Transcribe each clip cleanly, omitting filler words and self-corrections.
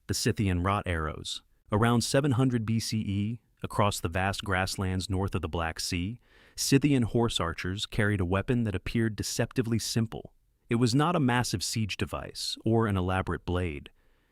the Scythian Rot Arrows. Around 700 BCE, across the vast grasslands north of the Black Sea, Scythian horse archers carried a weapon that appeared deceptively simple. It was not a massive siege device or an elaborate blade.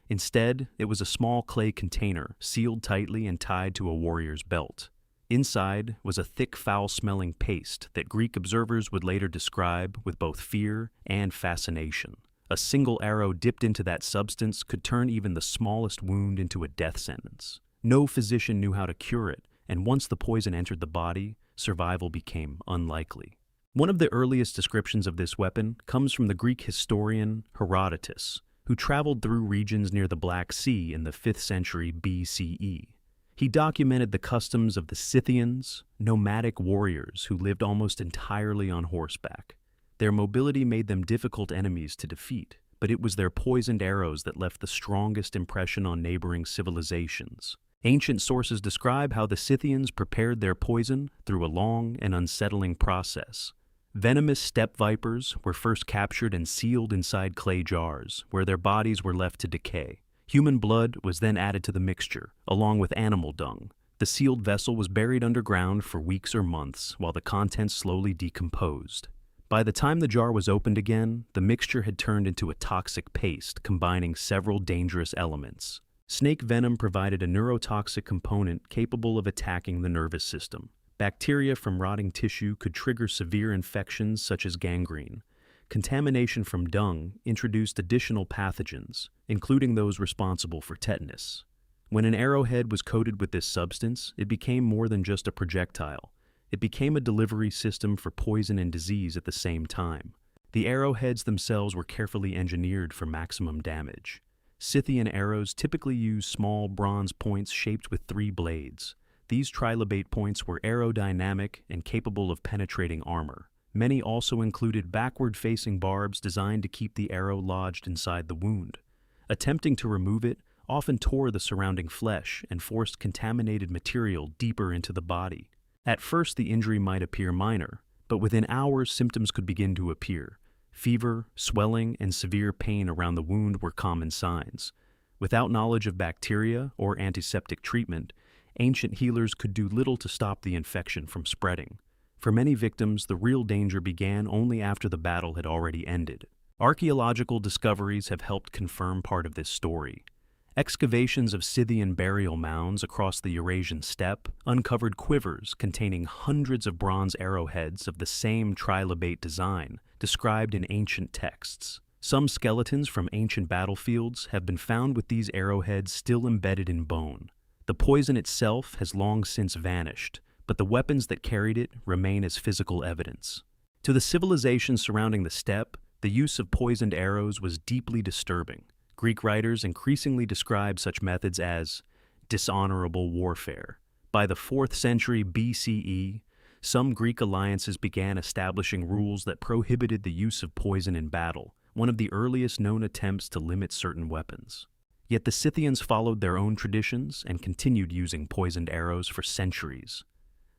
Instead, it was a small clay container sealed tightly and tied to a warrior's belt. Inside was a thick, foul-smelling paste that Greek observers would later describe with both fear and fascination. A single arrow dipped into that substance could turn even the smallest wound into a death sentence. No physician knew how to cure it, and once the poison entered the body, survival became unlikely. One of the earliest descriptions of this weapon comes from the Greek historian Herodotus, who traveled through regions near the Black Sea in the 5th century BCE. He documented the customs of the Scythians, nomadic warriors who lived almost entirely on horseback. Their mobility made them difficult enemies to defeat, but it was their poisoned arrows that left the strongest impression on neighboring civilizations. Ancient sources describe how the Scythians prepared their poison through a long and unsettling process. Venomous steppe vipers were first captured and sealed inside clay jars, where their bodies were left to decay. Human blood was then added to the mixture, along with animal dung. The sealed vessel was buried underground for weeks or months, while the contents slowly decomposed. By the time the jar was opened again, the mixture had turned into a toxic paste combining several dangerous elements. Snake venom provided a neurotoxic component capable of attacking the nervous system. Bacteria from rotting tissue could trigger severe infections such as gangrene. Contamination from dung introduced additional pathogens, including those responsible for tetanus. When an arrowhead was coated with this substance, it became more than just a projectile. It became a delivery system for poison and disease at the same time. The arrowheads themselves were carefully engineered for maximum damage. Scythian arrows typically use small bronze points shaped with 3 blades. These trilobate points were aerodynamic and capable of penetrating armor. Many also included backward-facing barbs designed to keep the arrow lodged inside the wound. Attempting to remove it often tore the surrounding flesh and forced contaminated material deeper into the body. At first, the injury might appear minor, but within hours, symptoms could begin to appear. Fever, swelling, and severe pain around the wound were common signs. Without knowledge of bacteria or antiseptic treatment, ancient healers could do little to stop the infection from spreading. For many victims, the real danger began only after the battle had already ended. Archaeological discoveries have helped confirm part of this story. Excavations of Scythian burial mounds across the Eurasian steppe uncovered quivers containing hundreds of bronze arrowheads of the same trilobate design described in ancient texts. Some skeletons from ancient battlefields have been found with these arrowheads still embedded in bone. The poison itself has long since vanished, but the weapons that carried it remain as physical evidence. To the civilization surrounding the steppe, the use of poisoned arrows was deeply disturbing. Greek writers increasingly describe such methods as dishonorable warfare. By the 4th century BCE, some Greek alliances began establishing rules that prohibited the use of poison in battle, one of the earliest known attempts to limit certain weapons. Yet the Scythians followed their own traditions and continued using poisoned arrows for centuries.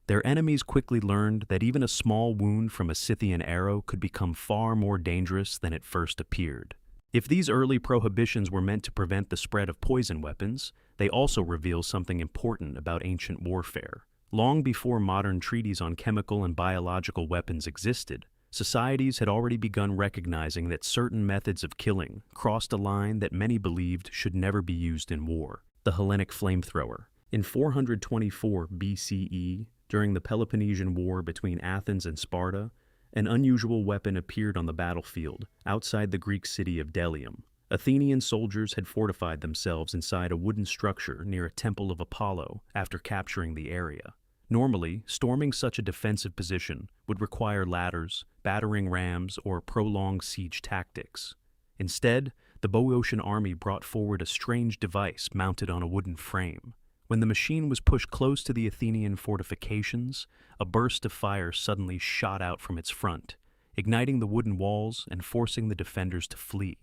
Their enemies quickly learned that even a small wound from a Scythian arrow could become far more dangerous than it first appeared. If these early prohibitions were meant to prevent the spread of poison weapons, they also reveal something important about ancient warfare. Long before modern treaties on chemical and biological weapons existed, societies had already begun recognizing that certain methods of killing crossed a line that many believed should never be used in war: the Hellenic Flamethrower. In 424 BCE, during the Peloponnesian War between Athens and Sparta, an unusual weapon appeared on the battlefield outside the Greek city of Delium. Athenian soldiers had fortified themselves inside a wooden structure near a temple of Apollo after capturing the area. Normally, storming such a defensive position would require ladders, battering rams, or prolonged siege tactics. Instead, the Boeotian army brought forward a strange device mounted on a wooden frame. When the machine was pushed close to the Athenian fortifications, a burst of fire suddenly shot out from its front, igniting the wooden walls and forcing the defenders to flee.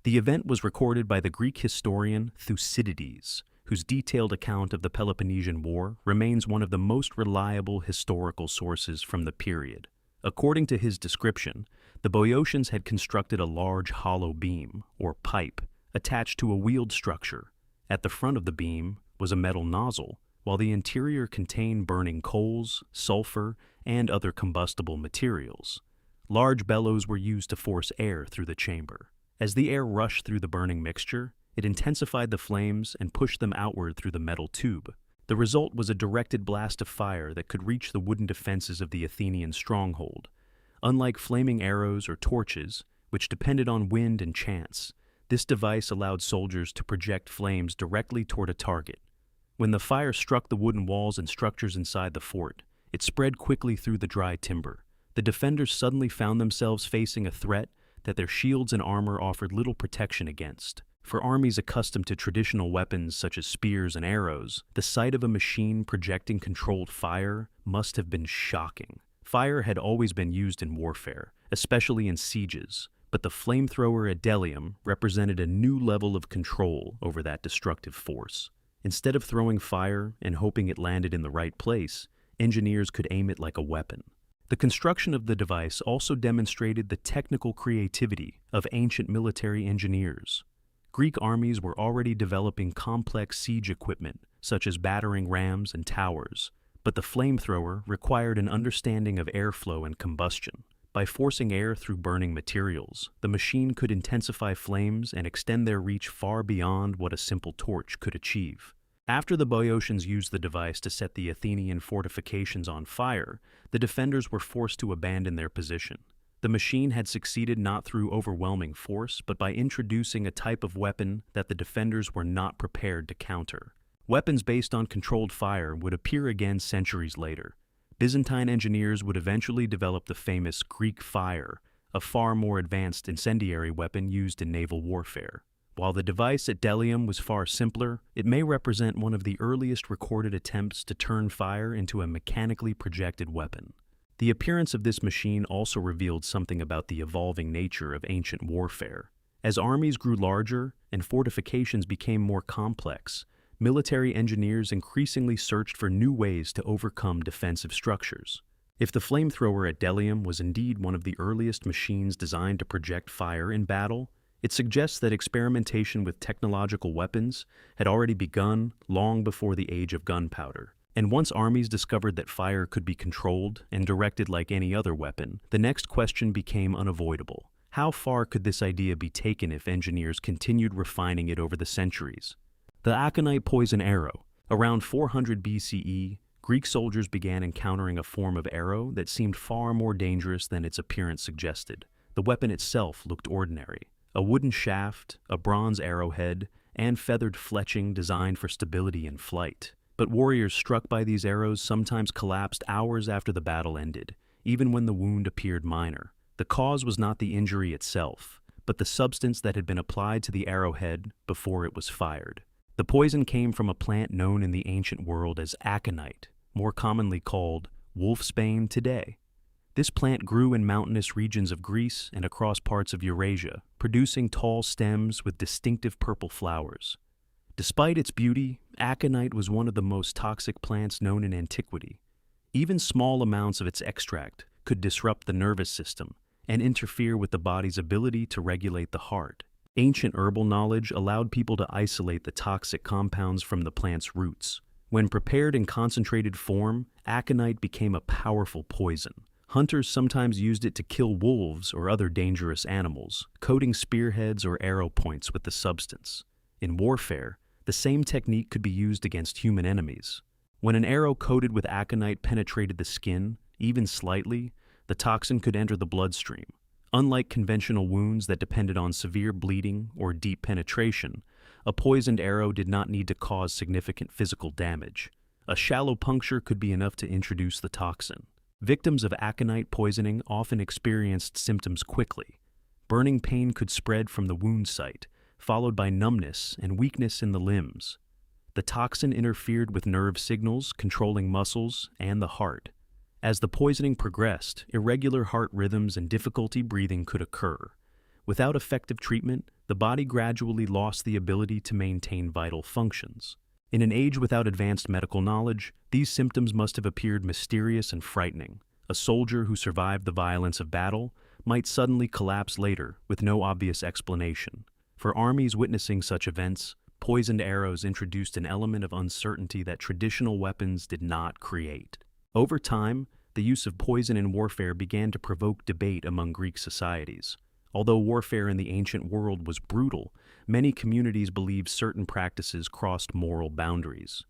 The event was recorded by the Greek historian Thucydides, whose detailed account of the Peloponnesian War remains one of the most reliable historical sources from the period. According to his description, the Boeotians had constructed a large hollow beam, or pipe, attached to a wheeled structure. At the front of the beam was a metal nozzle, while the interior contained burning coals, sulfur, and other combustible materials. Large bellows were used to force air through the chamber. As the air rushed through the burning mixture, it intensified the flames and pushed them outward through the metal tube. The result was a directed blast of fire that could reach the wooden defenses of the Athenian stronghold. Unlike flaming arrows or torches, which depended on wind and chance, this device allowed soldiers to project flames directly toward a target. When the fire struck the wooden walls and structures inside the fort, it spread quickly through the dry timber. The defenders suddenly found themselves facing a threat that their shields and armor offered little protection against. For armies accustomed to traditional weapons such as spears and arrows, the sight of a machine projecting controlled fire must have been shocking. Fire had always been used in warfare, especially in sieges, but the flamethrower at Delium represented a new level of control over that destructive force. Instead of throwing fire and hoping it landed in the right place, engineers could aim it like a weapon. The construction of the device also demonstrated the technical creativity of ancient military engineers. Greek armies were already developing complex siege equipment, such as battering rams and towers, but the flamethrower required an understanding of airflow and combustion. By forcing air through burning materials, the machine could intensify flames and extend their reach far beyond what a simple torch could achieve. After the Boeotians used the device to set the Athenian fortifications on fire, the defenders were forced to abandon their position. The machine had succeeded not through overwhelming force, but by introducing a type of weapon that the defenders were not prepared to counter. Weapons based on controlled fire would appear again centuries later. Byzantine engineers would eventually develop the famous Greek Fire, a far more advanced incendiary weapon used in naval warfare. While the device at Delium was far simpler, it may represent one of the earliest recorded attempts to turn fire into a mechanically projected weapon. The appearance of this machine also revealed something about the evolving nature of ancient warfare. As armies grew larger and fortifications became more complex, military engineers increasingly searched for new ways to overcome defensive structures. If the flamethrower at Delium was indeed one of the earliest machines designed to project fire in battle, it suggests that experimentation with technological weapons had already begun long before the age of gunpowder. And once armies discovered that fire could be controlled and directed like any other weapon, the next question became unavoidable. How far could this idea be taken if engineers continued refining it over the centuries? The Aconite poison arrow. Around 400 BCE, Greek soldiers began encountering a form of arrow that seemed far more dangerous than its appearance suggested. The weapon itself looked ordinary. A wooden shaft, a bronze arrowhead, and feathered fletching designed for stability in flight. But warriors struck by these arrows sometimes collapsed hours after the battle ended, even when the wound appeared minor. The cause was not the injury itself, but the substance that had been applied to the arrowhead before it was fired. The poison came from a plant known in the ancient world as aconite, more commonly called wolfsbane today. This plant grew in mountainous regions of Greece and across parts of Eurasia, producing tall stems with distinctive purple flowers. Despite its beauty, aconite was one of the most toxic plants known in antiquity. Even small amounts of its extract could disrupt the nervous system and interfere with the body's ability to regulate the heart. Ancient herbal knowledge allowed people to isolate the toxic compounds from the plant's roots. When prepared in concentrated form, aconite became a powerful poison. Hunters sometimes used it to kill wolves or other dangerous animals, coating spearheads or arrow points with the substance. In warfare, the same technique could be used against human enemies. When an arrow coated with aconite penetrated the skin, even slightly, the toxin could enter the bloodstream. Unlike conventional wounds that depended on severe bleeding or deep penetration, a poisoned arrow did not need to cause significant physical damage. A shallow puncture could be enough to introduce the toxin. Victims of aconite poisoning often experienced symptoms quickly. Burning pain could spread from the wound site, followed by numbness and weakness in the limbs. The toxin interfered with nerve signals, controlling muscles and the heart. As the poisoning progressed, irregular heart rhythms and difficulty breathing could occur. Without effective treatment, the body gradually lost the ability to maintain vital functions. In an age without advanced medical knowledge, these symptoms must have appeared mysterious and frightening. A soldier who survived the violence of battle might suddenly collapse later with no obvious explanation. For armies witnessing such events, poisoned arrows introduced an element of uncertainty that traditional weapons did not create. Over time, the use of poison in warfare began to provoke debate among Greek societies. Although warfare in the ancient world was brutal, many communities believed certain practices crossed moral boundaries.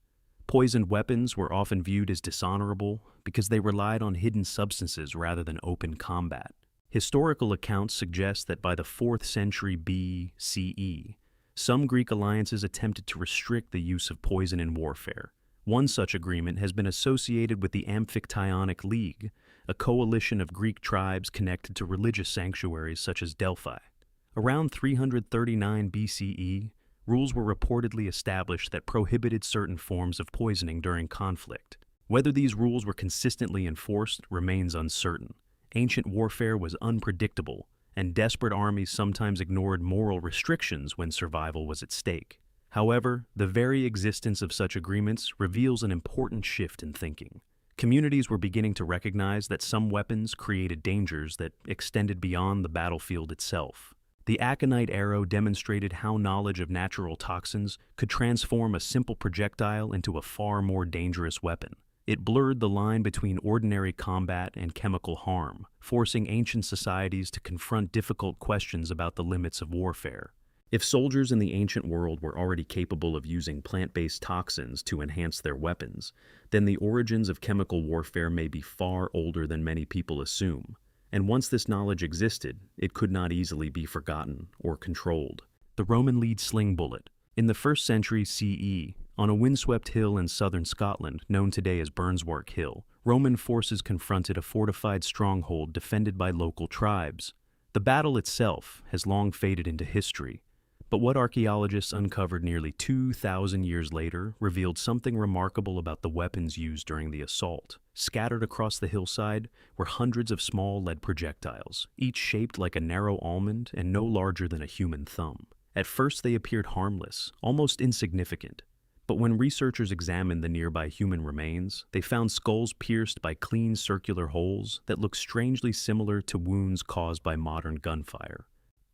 Poisoned weapons were often viewed as dishonorable because they relied on hidden substances rather than open combat. Historical accounts suggest that by the 4th century BCE, some Greek alliances attempted to restrict the use of poison in warfare. One such agreement has been associated with the Amphictyonic League, a coalition of Greek tribes connected to religious sanctuaries such as Delphi. Around 339 BCE, rules were reportedly established that prohibited certain forms of poisoning during conflict. Whether these rules were consistently enforced remains uncertain. Ancient warfare was unpredictable, and desperate armies sometimes ignored moral restrictions when survival was at stake. However, the very existence of such agreements reveals an important shift in thinking. Communities were beginning to recognize that some weapons created dangers that extended beyond the battlefield itself. The Aconite arrow demonstrated how knowledge of natural toxins could transform a simple projectile into a far more dangerous weapon. It blurred the line between ordinary combat and chemical harm, forcing ancient societies to confront difficult questions about the limits of warfare. If soldiers in the ancient world were already capable of using plant-based toxins to enhance their weapons, then the origins of chemical warfare may be far older than many people assume. And once this knowledge existed, it could not easily be forgotten or controlled. The Roman lead sling bullet. In the 1st century CE, on a windswept hill in southern Scotland, known today as Burnswark Hill, Roman forces confronted a fortified stronghold defended by local tribes. The battle itself has long faded into history, but what archaeologists uncovered nearly 2,000 years later revealed something remarkable about the weapons used during the assault. Scattered across the hillside were hundreds of small lead projectiles, each shaped like a narrow almond and no larger than a human thumb. At first they appeared harmless, almost insignificant. But when researchers examined the nearby human remains, they found skulls pierced by clean circular holes that looked strangely similar to wounds caused by modern gunfire.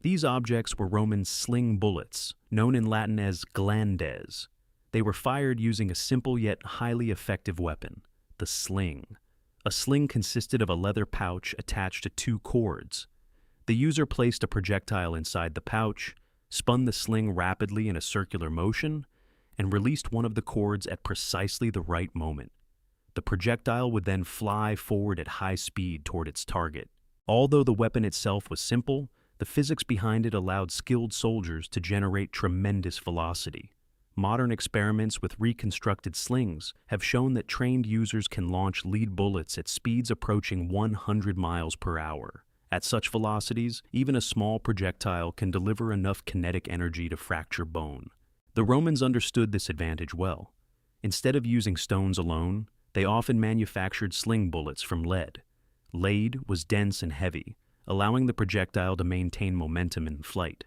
These objects were Roman sling bullets, known in Latin as glandes. They were fired using a simple yet highly effective weapon, the sling. A sling consisted of a leather pouch attached to 2 cords. The user placed a projectile inside the pouch, spun the sling rapidly in a circular motion, and released one of the cords at precisely the right moment. The projectile would then fly forward at high speed toward its target. Although the weapon itself was simple, the physics behind it allowed skilled soldiers to generate tremendous velocity. Modern experiments with reconstructed slings have shown that trained users can launch lead bullets at speeds approaching 100 miles per hour. At such velocities, even a small projectile can deliver enough kinetic energy to fracture bone. The Romans understood this advantage well. Instead of using stones alone, they often manufactured sling bullets from lead. Lead was dense and heavy, allowing the projectile to maintain momentum in flight.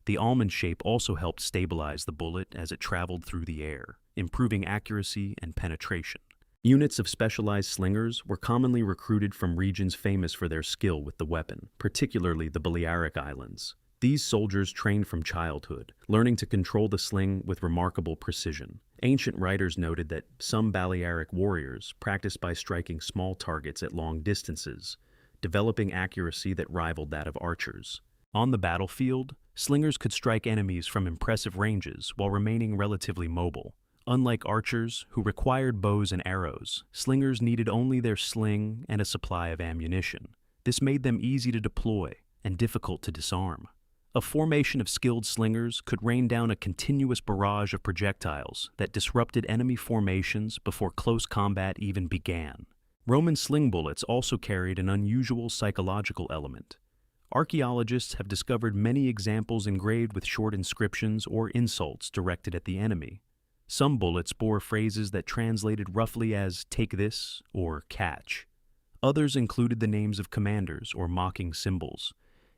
The almond shape also helped stabilize the bullet as it traveled through the air, improving accuracy and penetration. Units of specialized slingers were commonly recruited from regions famous for their skill with the weapon, particularly the Balearic Islands. These soldiers trained from childhood, learning to control the sling with remarkable precision. Ancient writers noted that some Balearic warriors practiced by striking small targets at long distances, developing accuracy that rivaled that of archers. On the battlefield, slingers could strike enemies from impressive ranges while remaining relatively mobile. Unlike archers, who required bows and arrows, slingers needed only their sling and a supply of ammunition. This made them easy to deploy and difficult to disarm. A formation of skilled slingers could rain down a continuous barrage of projectiles that disrupted enemy formations before close combat even began. Roman sling bullets also carried an unusual psychological element. Archaeologists have discovered many examples engraved with short inscriptions or insults directed at the enemy. Some bullets bore phrases that translated roughly as "take this" or "catch." Others included the names of commanders or mocking symbols.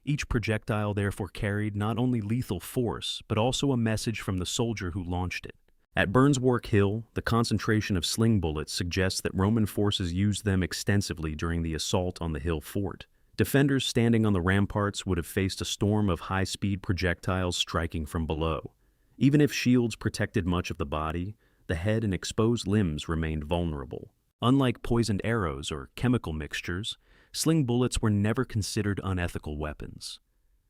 Each projectile therefore carried not only lethal force, but also a message from the soldier who launched it. At Burnswark Hill, the concentration of sling bullets suggests that Roman forces used them extensively during the assault on the hill fort. Defenders standing on the ramparts would have faced a storm of high-speed projectiles striking from below. Even if shields protected much of the body, the head and exposed limbs remained vulnerable. Unlike poisoned arrows or chemical mixtures, sling bullets were never considered unethical weapons.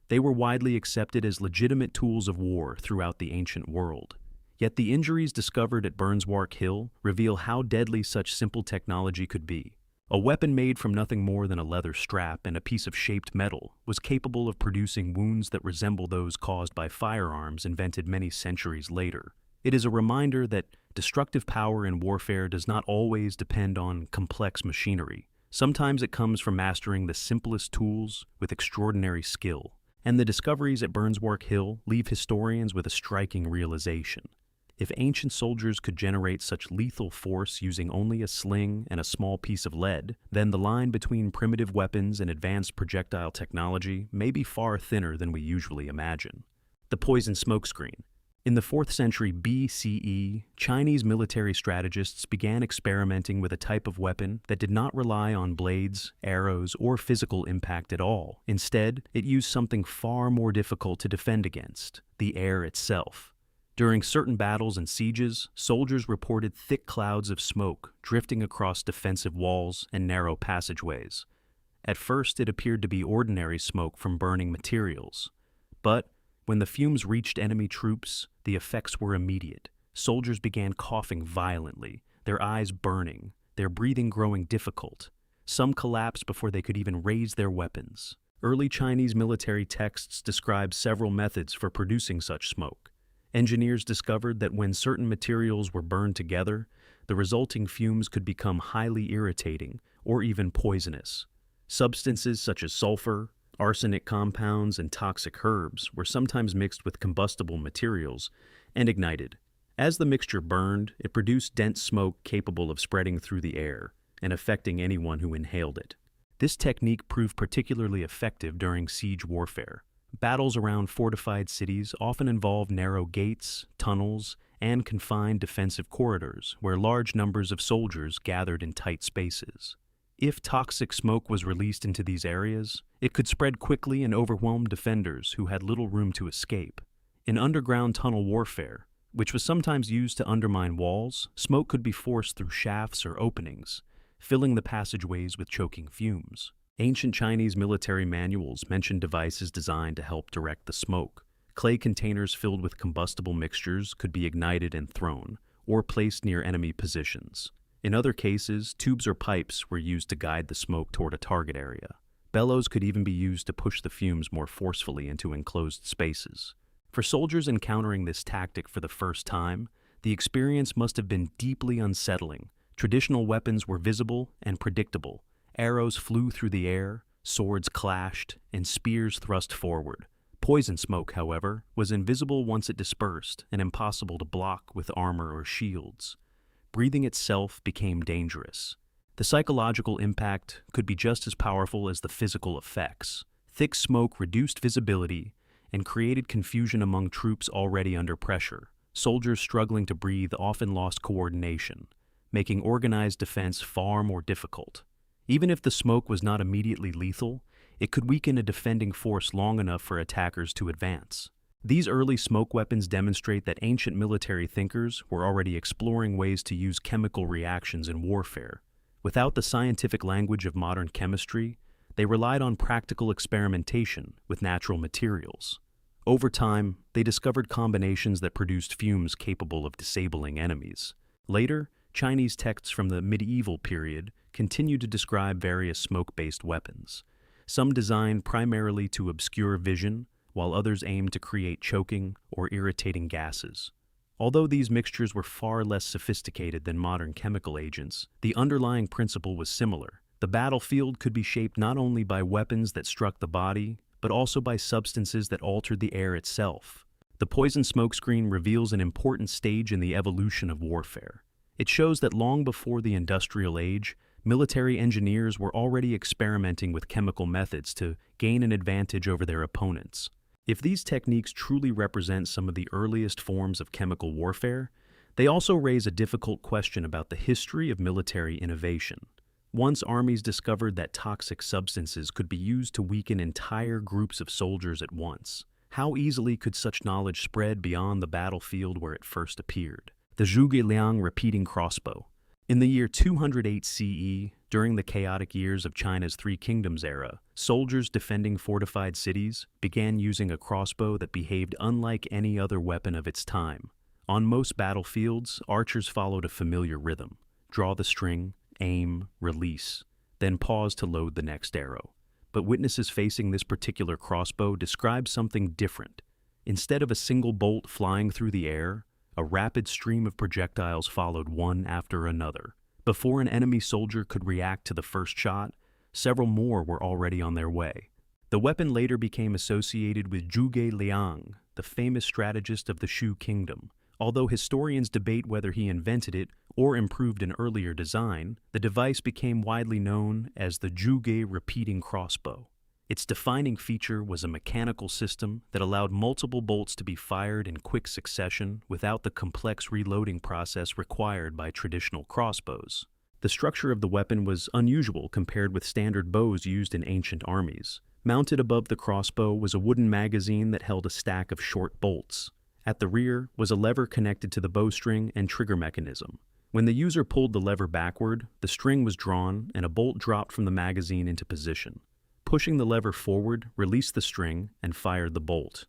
They were widely accepted as legitimate tools of war throughout the ancient world. Yet the injuries discovered at Macuahuitl reveal how deadly such simple technology could be. A weapon made from nothing more than a leather strap and a piece of shaped metal was capable of producing wounds that resemble those caused by firearms invented many centuries later. It is a reminder that destructive power in warfare does not always depend on complex machinery. Sometimes it comes from mastering the simplest tools with extraordinary skill. And the discoveries at Macuahuitl leave historians with a striking realization. If ancient soldiers could generate such lethal force using only a sling and a small piece of lead, then the line between primitive weapons and advanced projectile technology may be far thinner than we usually imagine. The poison smokescreen. In the 4th century BCE, Chinese military strategists began experimenting with a type of weapon that did not rely on blades, arrows, or physical impact at all. Instead, it used something far more difficult to defend against: the air itself. During certain battles and sieges, soldiers reported thick clouds of smoke drifting across defensive walls and narrow passageways. At first, it appeared to be ordinary smoke from burning materials. But when the fumes reached enemy troops, the effects were immediate. Soldiers began coughing violently, their eyes burning, their breathing growing difficult. Some collapsed before they could even raise their weapons. Early Chinese military texts describe several methods for producing such smoke. Engineers discovered that when certain materials were burned together, the resulting fumes could become highly irritating or even poisonous. Substances such as sulfur, arsenic compounds, and toxic herbs were sometimes mixed with combustible materials and ignited. As the mixture burned, it produced dense smoke capable of spreading through the air and affecting anyone who inhaled it. This technique proved particularly effective during siege warfare. Battles around fortified cities often involved narrow gates, tunnels, and confined defensive corridors where large numbers of soldiers gathered in tight spaces. If toxic smoke was released into these areas, it could spread quickly and overwhelm defenders who had little room to escape. In underground tunnel warfare, which was sometimes used to undermine walls, smoke could be forced through shafts or openings, filling the passageways with choking fumes. Ancient Chinese military manuals mention devices designed to help direct the smoke. Clay containers filled with combustible mixtures could be ignited and thrown, or placed near enemy positions. In other cases, tubes or pipes were used to guide the smoke toward a target area. Bellows could even be used to push the fumes more forcefully into enclosed spaces. For soldiers encountering this tactic for the first time, the experience must have been deeply unsettling. Traditional weapons were visible and predictable. Arrows flew through the air, swords clashed, and spears thrust forward. Poison smoke, however, was invisible once it dispersed and impossible to block with armor or shields. Breathing itself became dangerous. The psychological impact could be just as powerful as the physical effects. Thick smoke reduced visibility and created confusion among troops already under pressure. Soldiers struggling to breathe often lost coordination, making organized defense far more difficult. Even if the smoke was not immediately lethal, it could weaken a defending force long enough for attackers to advance. These early smoke weapons demonstrate that ancient military thinkers were already exploring ways to use chemical reactions in warfare. Without the scientific language of modern chemistry, they relied on practical experimentation with natural materials. Over time, they discovered combinations that produced fumes capable of disabling enemies. Later, Chinese texts from the medieval period continue to describe various smoke-based weapons. Some designed primarily to obscure vision, while others aimed to create choking or irritating gases. Although these mixtures were far less sophisticated than modern chemical agents, the underlying principle was similar. The battlefield could be shaped not only by weapons that struck the body, but also by substances that altered the air itself. The poison smokescreen reveals an important stage in the evolution of warfare. It shows that long before the industrial age, military engineers were already experimenting with chemical methods to gain an advantage over their opponents. If these techniques truly represent some of the earliest forms of chemical warfare, they also raise a difficult question about the history of military innovation. Once armies discovered that toxic substances could be used to weaken entire groups of soldiers at once, How easily could such knowledge spread beyond the battlefield where it first appeared? The Zhuge Liang repeating crossbow. In the year 208 CE, during the chaotic years of China's Three Kingdoms era, soldiers defending fortified cities began using a crossbow that behaved unlike any other weapon of its time. On most battlefields, archers followed a familiar rhythm: draw the string, aim, release, then pause to load the next arrow. But witnesses facing this particular crossbow described something different. Instead of a single bolt flying through the air, a rapid stream of projectiles followed one after another. Before an enemy soldier could react to the first shot, several more were already on their way. The weapon later became associated with Zhuge Liang, the famous strategist of the Shu kingdom. Although historians debate whether he invented it or improved an earlier design, the device became widely known as the Zhuge repeating crossbow. Its defining feature was a mechanical system that allowed multiple bolts to be fired in quick succession without the complex reloading process required by traditional crossbows. The structure of the weapon was unusual compared with standard bows used in ancient armies. Mounted above the crossbow was a wooden magazine that held a stack of short bolts. At the rear was a lever connected to the bowstring and trigger mechanism. When the user pulled the lever backward, the string was drawn and a bolt dropped from the magazine into position. Pushing the lever forward released the string and fired the bolt.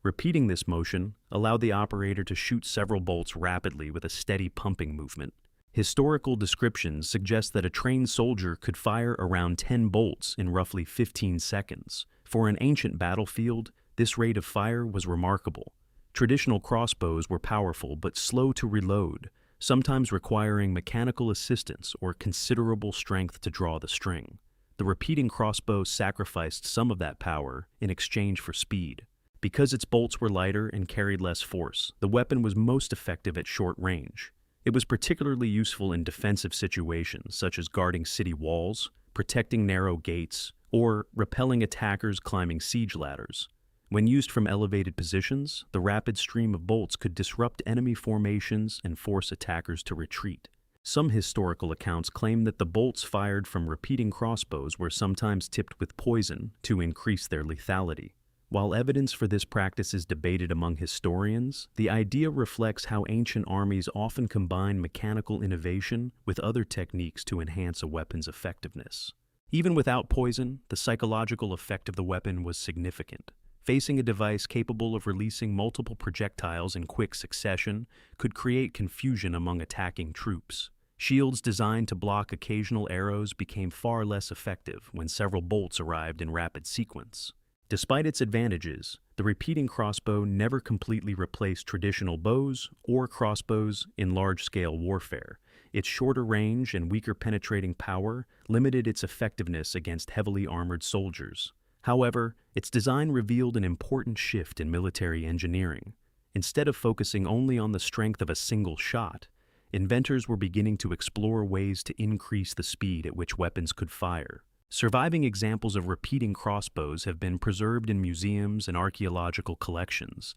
Repeating this motion allowed the operator to shoot several bolts rapidly with a steady pumping movement. Historical descriptions suggest that a trained soldier could fire around 10 bolts in roughly 15 seconds. For an ancient battlefield, this rate of fire was remarkable. Traditional crossbows were powerful but slow to reload, sometimes requiring mechanical assistance or considerable strength to draw the string. The repeating crossbow sacrificed some of that power in exchange for speed. Because its bolts were lighter and carried less force, the weapon was most effective at short range. It was particularly useful in defensive situations such as guarding city walls, protecting narrow gates, or repelling attackers climbing siege ladders. When used from elevated positions, the rapid stream of bolts could disrupt enemy formations and force attackers to retreat. Some historical accounts claim that the bolts fired from repeating crossbows were sometimes tipped with poison to increase their lethality. While evidence for this practice is debated among historians, the idea reflects how ancient armies often combined mechanical innovation with other techniques to enhance a weapon's effectiveness. Even without poison, the psychological effect of the weapon was significant. Facing a device capable of releasing multiple projectiles in quick succession could create confusion among attacking troops. Shields designed to block occasional arrows became far less effective when several bolts arrived in rapid sequence. Despite its advantages, the repeating crossbow never completely replaced traditional bows or crossbows in large-scale warfare. Its shorter range and weaker penetrating power limited its effectiveness against heavily armored soldiers. However, its design revealed an important shift in military engineering. Instead of focusing only on the strength of a single shot, inventors were beginning to explore ways to increase the speed at which weapons could fire. Surviving examples of repeating crossbows have been preserved in museums and archaeological collections,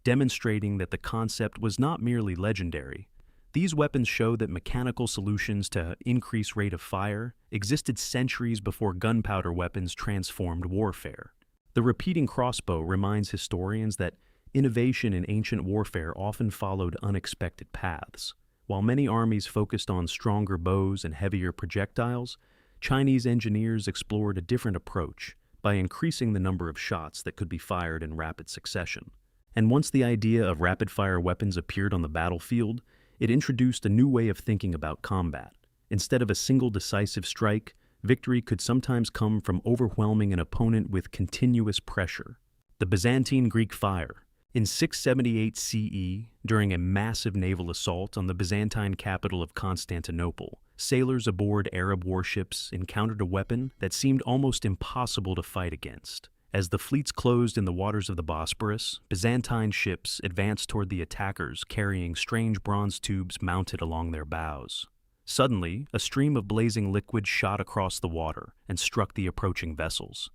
demonstrating that the concept was not merely legendary. These weapons show that mechanical solutions to increase rate of fire existed centuries before gunpowder weapons transformed warfare. The repeating crossbow reminds historians that innovation in ancient warfare often followed unexpected paths. While many armies focused on stronger bows and heavier projectiles, Chinese engineers explored a different approach by increasing the number of shots that could be fired in rapid succession. And once the idea of rapid-fire weapons appeared on the battlefield, it introduced a new way of thinking about combat. Instead of a single decisive strike, victory could sometimes come from overwhelming an opponent with continuous pressure. The Byzantine Greek Fire. In 678 CE, during a massive naval assault on the Byzantine capital of Constantinople, sailors aboard Arab warships encountered a weapon that seemed almost impossible to fight against. As the fleets closed in the waters of the Bosporus, Byzantine ships advanced toward the attackers carrying strange bronze tubes mounted along their bows. Suddenly, a stream of blazing liquid shot across the water and struck the approaching vessels.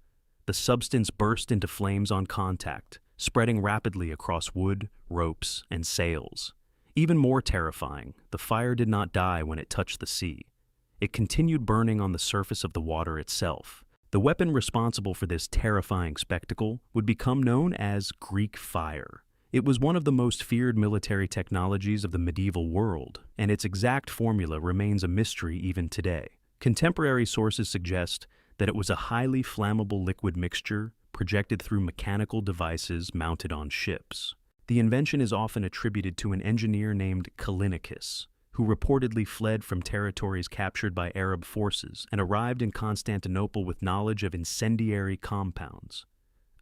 The substance burst into flames on contact, spreading rapidly across wood, ropes, and sails. Even more terrifying, the fire did not die when it touched the sea. It continued burning on the surface of the water itself. The weapon responsible for this terrifying spectacle would become known as Greek Fire. It was one of the most feared military technologies of the medieval world, and its exact formula remains a mystery even today. Contemporary sources suggest that it was a highly flammable liquid mixture projected through mechanical devices mounted on ships. The invention is often attributed to an engineer named Callinicus, who reportedly fled from territories captured by Arab forces and arrived in Constantinople with knowledge of incendiary compounds.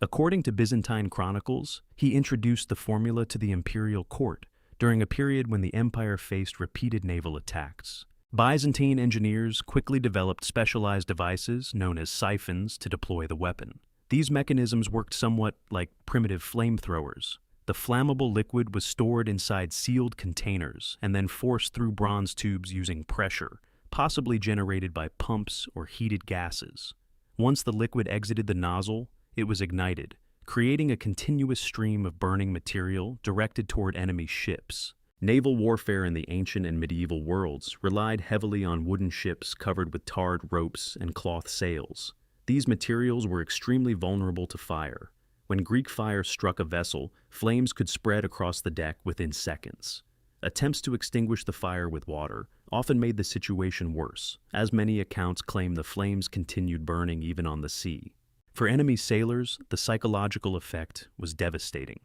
According to Byzantine chronicles, he introduced the formula to the imperial court during a period when the empire faced repeated naval attacks. Byzantine engineers quickly developed specialized devices known as siphons to deploy the weapon. These mechanisms worked somewhat like primitive flamethrowers. The flammable liquid was stored inside sealed containers and then forced through bronze tubes using pressure, possibly generated by pumps or heated gases. Once the liquid exited the nozzle, it was ignited, creating a continuous stream of burning material directed toward enemy ships. Naval warfare in the ancient and medieval worlds relied heavily on wooden ships covered with tarred ropes and cloth sails. These materials were extremely vulnerable to fire. When Greek fire struck a vessel, flames could spread across the deck within seconds. Attempts to extinguish the fire with water often made the situation worse, as many accounts claim the flames continued burning even on the sea. For enemy sailors, the psychological effect was devastating.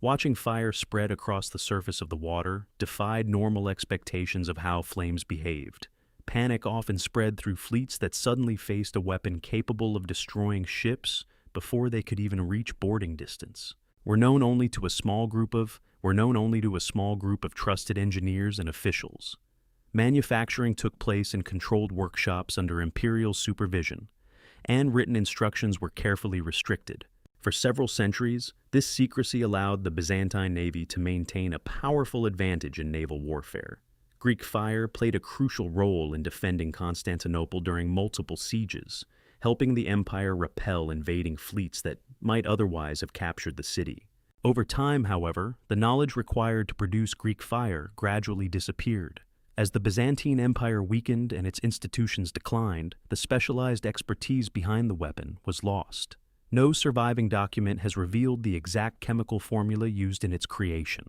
Watching fire spread across the surface of the water defied normal expectations of how flames behaved. Panic often spread through fleets that suddenly faced a weapon capable of destroying ships before they could even reach boarding distance. Were known only to a small group of trusted engineers and officials. Manufacturing took place in controlled workshops under imperial supervision, and written instructions were carefully restricted. For several centuries, this secrecy allowed the Byzantine Navy to maintain a powerful advantage in naval warfare. Greek fire played a crucial role in defending Constantinople during multiple sieges, helping the empire repel invading fleets that might otherwise have captured the city. Over time, however, the knowledge required to produce Greek fire gradually disappeared. As the Byzantine Empire weakened and its institutions declined, the specialized expertise behind the weapon was lost. No surviving document has revealed the exact chemical formula used in its creation.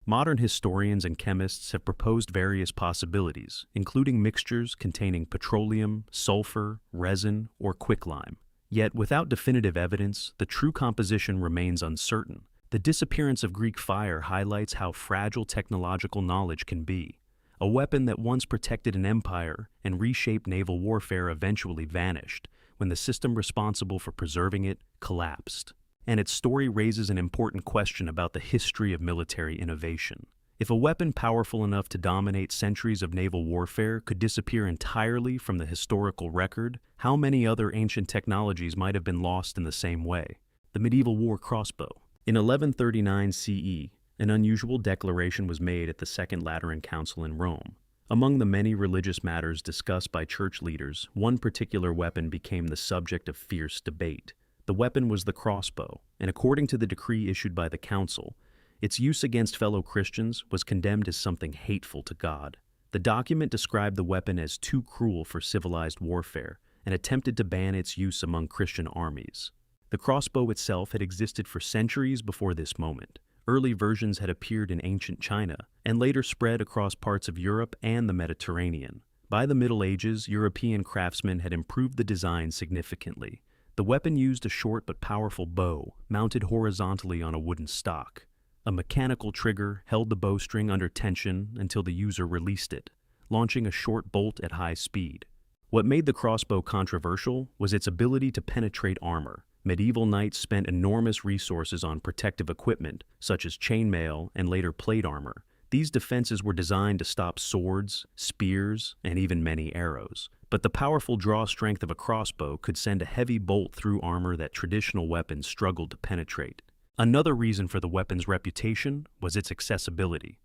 Modern historians and chemists have proposed various possibilities, including mixtures containing petroleum, sulfur, resin, or quicklime. Yet, without definitive evidence, the true composition remains uncertain. The disappearance of Greek fire highlights how fragile technological knowledge can be. A weapon that once protected an empire and reshaped naval warfare eventually vanished when the system responsible for preserving it collapsed. And its story raises an important question about the history of military innovation. If a weapon powerful enough to dominate centuries of naval warfare could disappear entirely from the historical record, how many other ancient technologies might have been lost in the same way? The Medieval War Crossbow. In 1139 CE, an unusual declaration was made at the Second Lateran Council in Rome. Among the many religious matters discussed by church leaders, one particular weapon became the subject of fierce debate. The weapon was the crossbow, and according to the decree issued by the council, its use against fellow Christians was condemned as something hateful to God. The document described the weapon as too cruel for civilized warfare and attempted to ban its use among Christian armies. The crossbow itself had existed for centuries before this moment. Early versions had appeared in ancient China and later spread across parts of Europe and the Mediterranean. By the Middle Ages, European craftsmen had improved the design significantly. The weapon used a short but powerful bow, mounted horizontally on a wooden stock. A mechanical trigger held the bowstring under tension until the user released it, launching a short bolt at high speed. What made the crossbow controversial was its ability to penetrate armor. Medieval knights spent enormous resources on protective equipment, such as chainmail and later plate armor. These defenses were designed to stop swords, spears, and even many arrows. But the powerful draw strength of a crossbow could send a heavy bolt through armor that traditional weapons struggled to penetrate. Another reason for the weapon's reputation was its accessibility.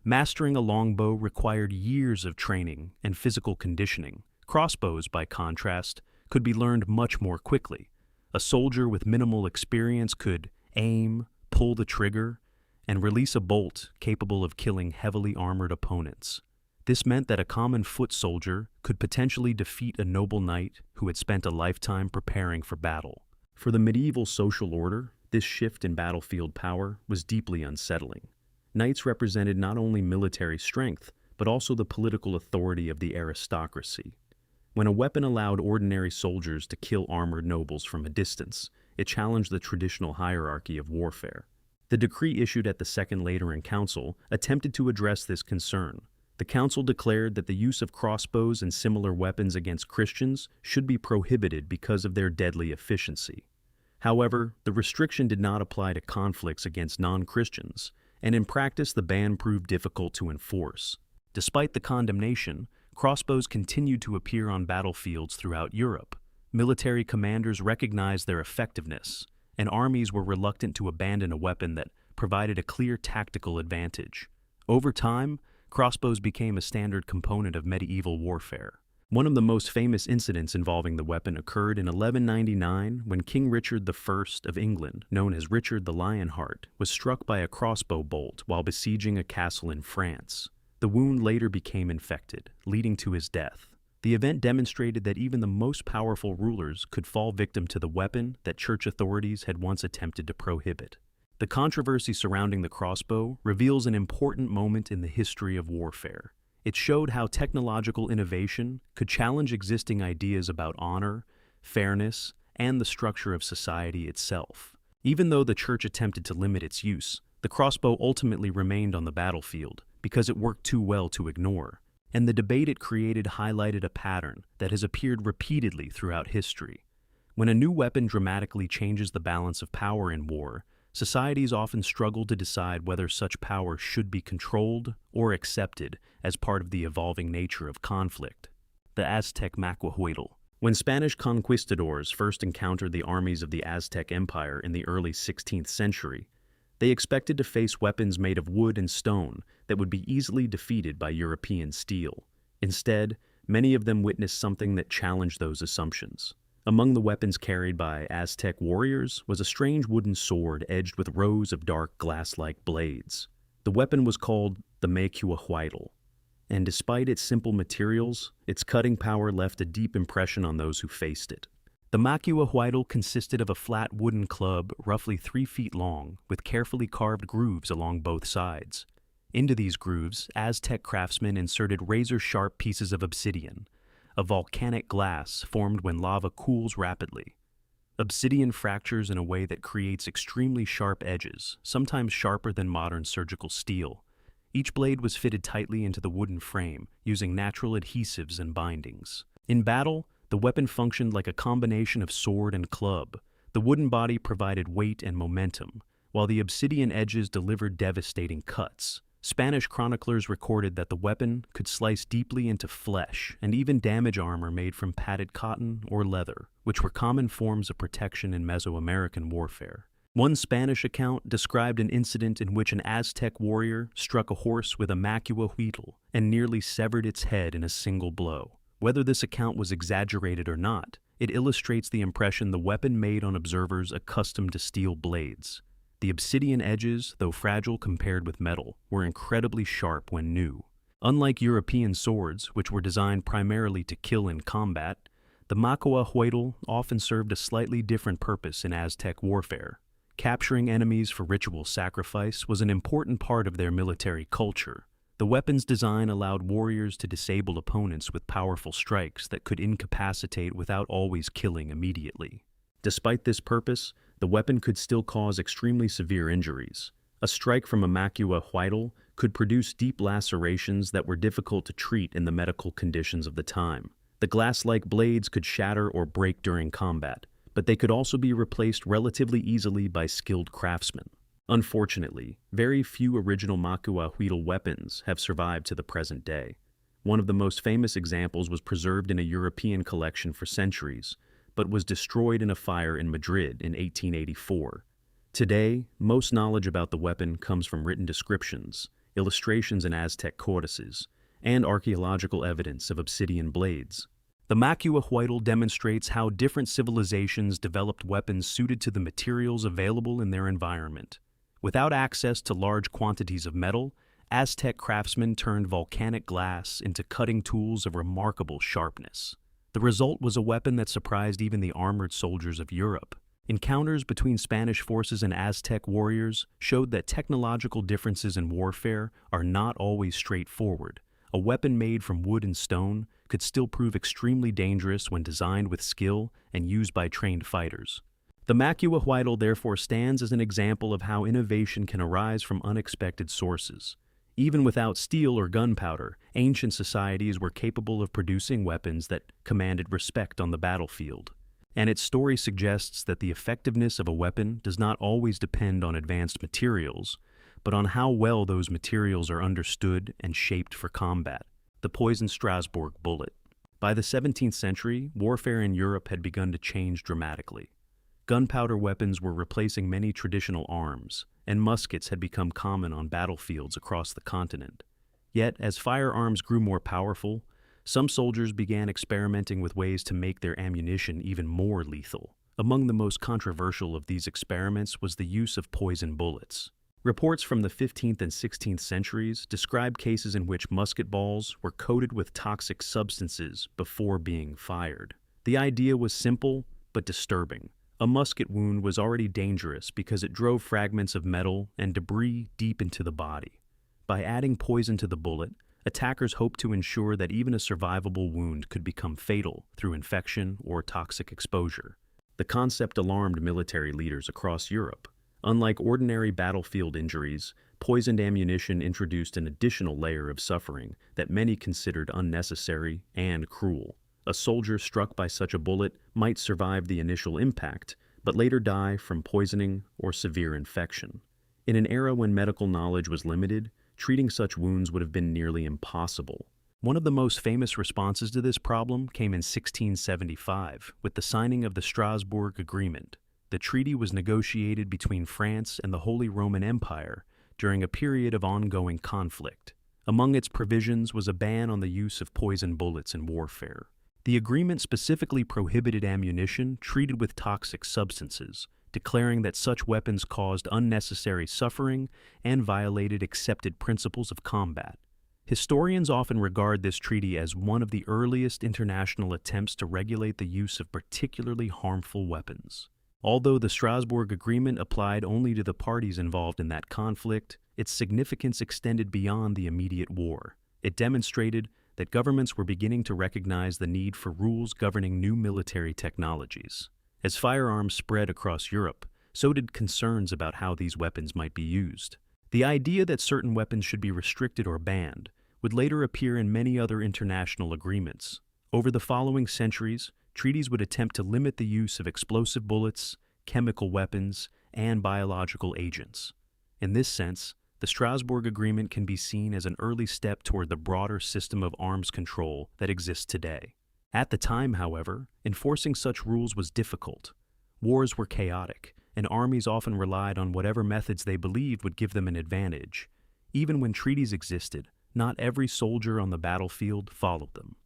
Mastering a longbow required years of training and physical conditioning. Crossbows, by contrast, could be learned much more quickly. A soldier with minimal experience could aim, pull the trigger, and release a bolt capable of killing heavily armored opponents. This meant that a common foot soldier could potentially defeat a noble knight who had spent a lifetime preparing for battle. For the medieval social order, this shift in battlefield power was deeply unsettling. Knights represented not only military strength, but also the political authority of the aristocracy. When a weapon allowed ordinary soldiers to kill armored nobles from a distance, it challenged the traditional hierarchy of warfare. The decree issued at the Second Lateran Council attempted to address this concern. The council declared that the use of crossbows and similar weapons against Christians should be prohibited because of their deadly efficiency. However, the restriction did not apply to conflicts against non-Christians, and in practice the ban proved difficult to enforce. Despite the condemnation, crossbows continued to appear on battlefields throughout Europe. Military commanders recognized their effectiveness, and armies were reluctant to abandon a weapon that provided a clear tactical advantage. Over time, crossbows became a standard component of medieval warfare. One of the most famous incidents involving the weapon occurred in 1199 when King Richard I of England, known as Richard the Lionheart, was struck by a crossbow bolt while besieging a castle in France. The wound later became infected, leading to his death. The event demonstrated that even the most powerful rulers could fall victim to the weapon that church authorities had once attempted to prohibit. The controversy surrounding the crossbow reveals an important moment in the history of warfare. It showed how technological innovation could challenge existing ideas about honor, fairness, and the structure of society itself. Even though the church attempted to limit its use, the crossbow ultimately remained on the battlefield because it worked too well to ignore. And the debate it created highlighted a pattern that has appeared repeatedly throughout history. When a new weapon dramatically changes the balance of power in war, societies often struggle to decide whether such power should be controlled or accepted as part of the evolving nature of conflict. The Aztec Macuahuitl. When Spanish conquistadors first encountered the armies of the Aztec Empire in the early 16th century, they expected to face weapons made of wood and stone that would be easily defeated by European steel. Instead, many of them witnessed something that challenged those assumptions. Among the weapons carried by Aztec warriors was a strange wooden sword edged with rows of dark glass-like blades. The weapon was called the Macuahuitl, and despite its simple materials, its cutting power left a deep impression on those who faced it. The Macuahuitl consisted of a flat wooden club roughly 3 feet long with carefully carved grooves along both sides. Into these grooves, Aztec craftsmen inserted razor-sharp pieces of obsidian, a volcanic glass formed when lava cools rapidly. Obsidian fractures in a way that creates extremely sharp edges, sometimes sharper than modern surgical steel. Each blade was fitted tightly into the wooden frame, using natural adhesives and bindings. In battle, the weapon functioned like a combination of sword and club. The wooden body provided weight and momentum, while the obsidian edges delivered devastating cuts. Spanish chroniclers recorded that the weapon could slice deeply into flesh and even damage armor made from padded cotton or leather, which were common forms of protection in Mesoamerican warfare. One Spanish account described an incident in which an Aztec warrior struck a horse with a Macuahuitl and nearly severed its head in a single blow. Whether this account was exaggerated or not, it illustrates the impression the weapon made on observers accustomed to steel blades. The obsidian edges, though fragile compared with metal, were incredibly sharp when new. Unlike European swords, which were designed primarily to kill in combat, the Macuahuitl often served a slightly different purpose in Aztec warfare. Capturing enemies for ritual sacrifice was an important part of their military culture. The weapon's design allowed warriors to disable opponents with powerful strikes that could incapacitate without always killing immediately. Despite this purpose, the weapon could still cause extremely severe injuries. A strike from a Macuahuitl could produce deep lacerations that were difficult to treat in the medical conditions of the time. The glass-like blades could shatter or break during combat, but they could also be replaced relatively easily by skilled craftsmen. Unfortunately, very few original Macuahuitl weapons have survived to the present day. One of the most famous examples was preserved in a European collection for centuries, but was destroyed in a fire in Madrid in 1884. Today, most knowledge about the weapon comes from written descriptions, illustrations in Aztec codices, and archaeological evidence of obsidian blades. The Macuahuitl demonstrates how different civilizations developed weapons suited to the materials available in their environment. Without access to large quantities of metal, Aztec craftsmen turned volcanic glass into cutting tools of remarkable sharpness. The result was a weapon that surprised even the armored soldiers of Europe. Encounters between Spanish forces and Aztec warriors showed that technological differences in warfare are not always straightforward. A weapon made from wood and stone could still prove extremely dangerous when designed with skill and used by trained fighters. The Macuahuitl therefore stands as an example of how innovation can arise from unexpected sources. Even without steel or gunpowder, ancient societies were capable of producing weapons that commanded respect on the battlefield. And its story suggests that the effectiveness of a weapon does not always depend on advanced materials, but on how well those materials are understood and shaped for combat. The poisoned Strasbourg bullet. By the 17th century, warfare in Europe had begun to change dramatically. Gunpowder weapons were replacing many traditional arms, and muskets had become common on battlefields across the continent. Yet, as firearms grew more powerful, some soldiers began experimenting with ways to make their ammunition even more lethal. Among the most controversial of these experiments was the use of poison bullets. Reports from the 15th and 16th centuries describe cases in which musket balls were coated with toxic substances before being fired. The idea was simple but disturbing. A musket wound was already dangerous because it drove fragments of metal and debris deep into the body. By adding poison to the bullet, attackers hoped to ensure that even a survivable wound could become fatal through infection or toxic exposure. The concept alarmed military leaders across Europe. Unlike ordinary battlefield injuries, poisoned ammunition introduced an additional layer of suffering that many considered unnecessary and cruel. A soldier struck by such a bullet might survive the initial impact, but later die from poisoning or severe infection. In an era when medical knowledge was limited, treating such wounds would have been nearly impossible. One of the most famous responses to this problem came in 1675 with the signing of the Strasbourg Agreement. The treaty was negotiated between France and the Holy Roman Empire during a period of ongoing conflict. Among its provisions was a ban on the use of poison bullets in warfare. The agreement specifically prohibited ammunition treated with toxic substances, declaring that such weapons caused unnecessary suffering and violated accepted principles of combat. Historians often regard this treaty as one of the earliest international attempts to regulate the use of particularly harmful weapons. Although the Strasbourg Agreement applied only to the parties involved in that conflict, its significance extended beyond the immediate war. It demonstrated that governments were beginning to recognize the need for rules governing new military technologies. As firearms spread across Europe, so did concerns about how these weapons might be used. The idea that certain weapons should be restricted or banned would later appear in many other international agreements. Over the following centuries, treaties would attempt to limit the use of explosive bullets, chemical weapons, and biological agents. In this sense, the Strasbourg Agreement can be seen as an early step toward the broader system of arms control that exists today. At the time, however, enforcing such rules was difficult. Wars were chaotic, and armies often relied on whatever methods they believed would give them an advantage. Even when treaties existed, not every soldier on the battlefield followed them.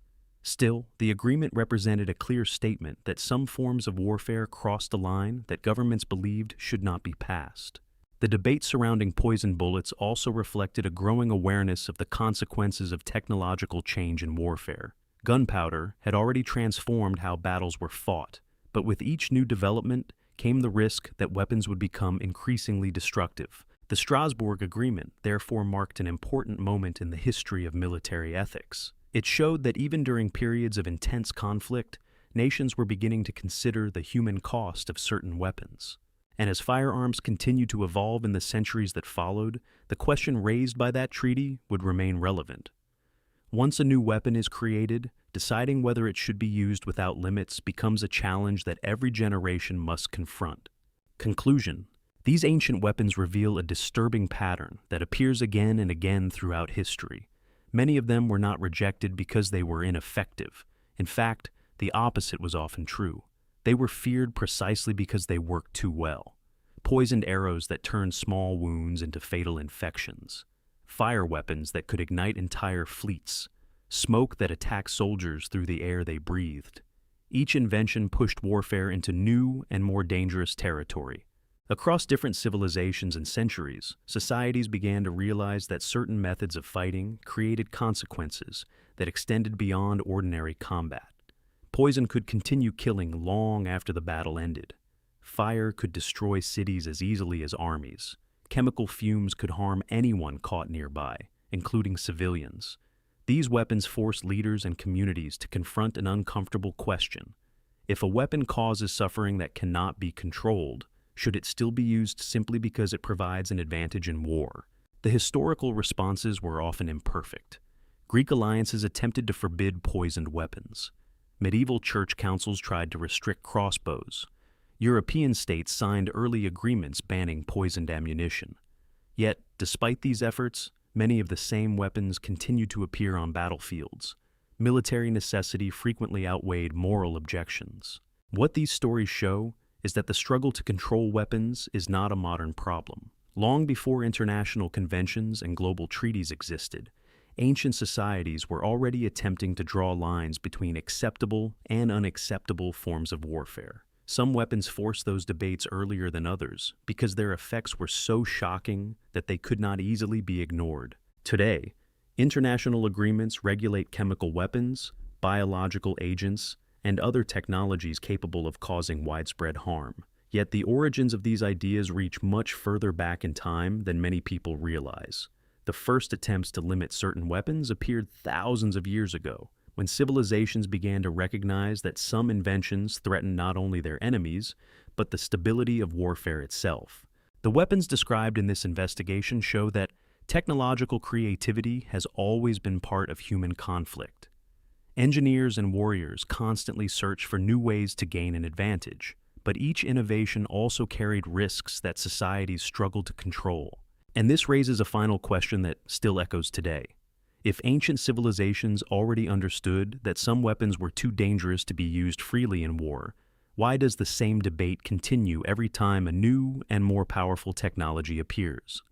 Still, the agreement represented a clear statement that some forms of warfare crossed a line that governments believed should not be passed. The debate surrounding poison bullets also reflected a growing awareness of the consequences of technological change in warfare. Gunpowder had already transformed how battles were fought, but with each new development came the risk that weapons would become increasingly destructive. The Strasbourg Agreement therefore marked an important moment in the history of military ethics. It showed that even during periods of intense conflict, nations were beginning to consider the human cost of certain weapons. And as firearms continued to evolve in the centuries that followed, the question raised by that treaty would remain relevant. Once a new weapon is created, deciding whether it should be used without limits becomes a challenge that every generation must confront. Conclusion: these ancient weapons reveal a disturbing pattern that appears again and again throughout history. Many of them were not rejected because they were ineffective. In fact, the opposite was often true. They were feared precisely because they worked too well. Poisoned arrows that turned small wounds into fatal infections. Fire weapons that could ignite entire fleets. Smoke that attacked soldiers through the air they breathed. Each invention pushed warfare into new and more dangerous territory. Across different civilizations and centuries, societies began to realize that certain methods of fighting created consequences that extended beyond ordinary combat. Poison could continue killing long after the battle ended. Fire could destroy cities as easily as armies. Chemical fumes could harm anyone caught nearby, including civilians. These weapons forced leaders and communities to confront an uncomfortable question. If a weapon causes suffering that cannot be controlled, should it still be used simply because it provides an advantage in war? The historical responses were often imperfect. Greek alliances attempted to forbid poisoned weapons. Medieval church councils tried to restrict crossbows. European states signed early agreements banning poisoned ammunition. Yet, despite these efforts, many of the same weapons continued to appear on battlefields. Military necessity frequently outweighed moral objections. What these stories show is that the struggle to control weapons is not a modern problem. Long before international conventions and global treaties existed, ancient societies were already attempting to draw lines between acceptable and unacceptable forms of warfare. Some weapons forced those debates earlier than others because their effects were so shocking that they could not easily be ignored. Today, international agreements regulate chemical weapons, biological agents, and other technologies capable of causing widespread harm. Yet the origins of these ideas reach much further back in time than many people realize. The first attempts to limit certain weapons appeared thousands of years ago, when civilizations began to recognize that some inventions threatened not only their enemies, but the stability of warfare itself. The weapons described in this investigation show that technological creativity has always been part of human conflict. Engineers and warriors constantly search for new ways to gain an advantage, but each innovation also carried risks that societies struggled to control. And this raises a final question that still echoes today. If ancient civilizations already understood that some weapons were too dangerous to be used freely in war, why does the same debate continue every time a new and more powerful technology appears?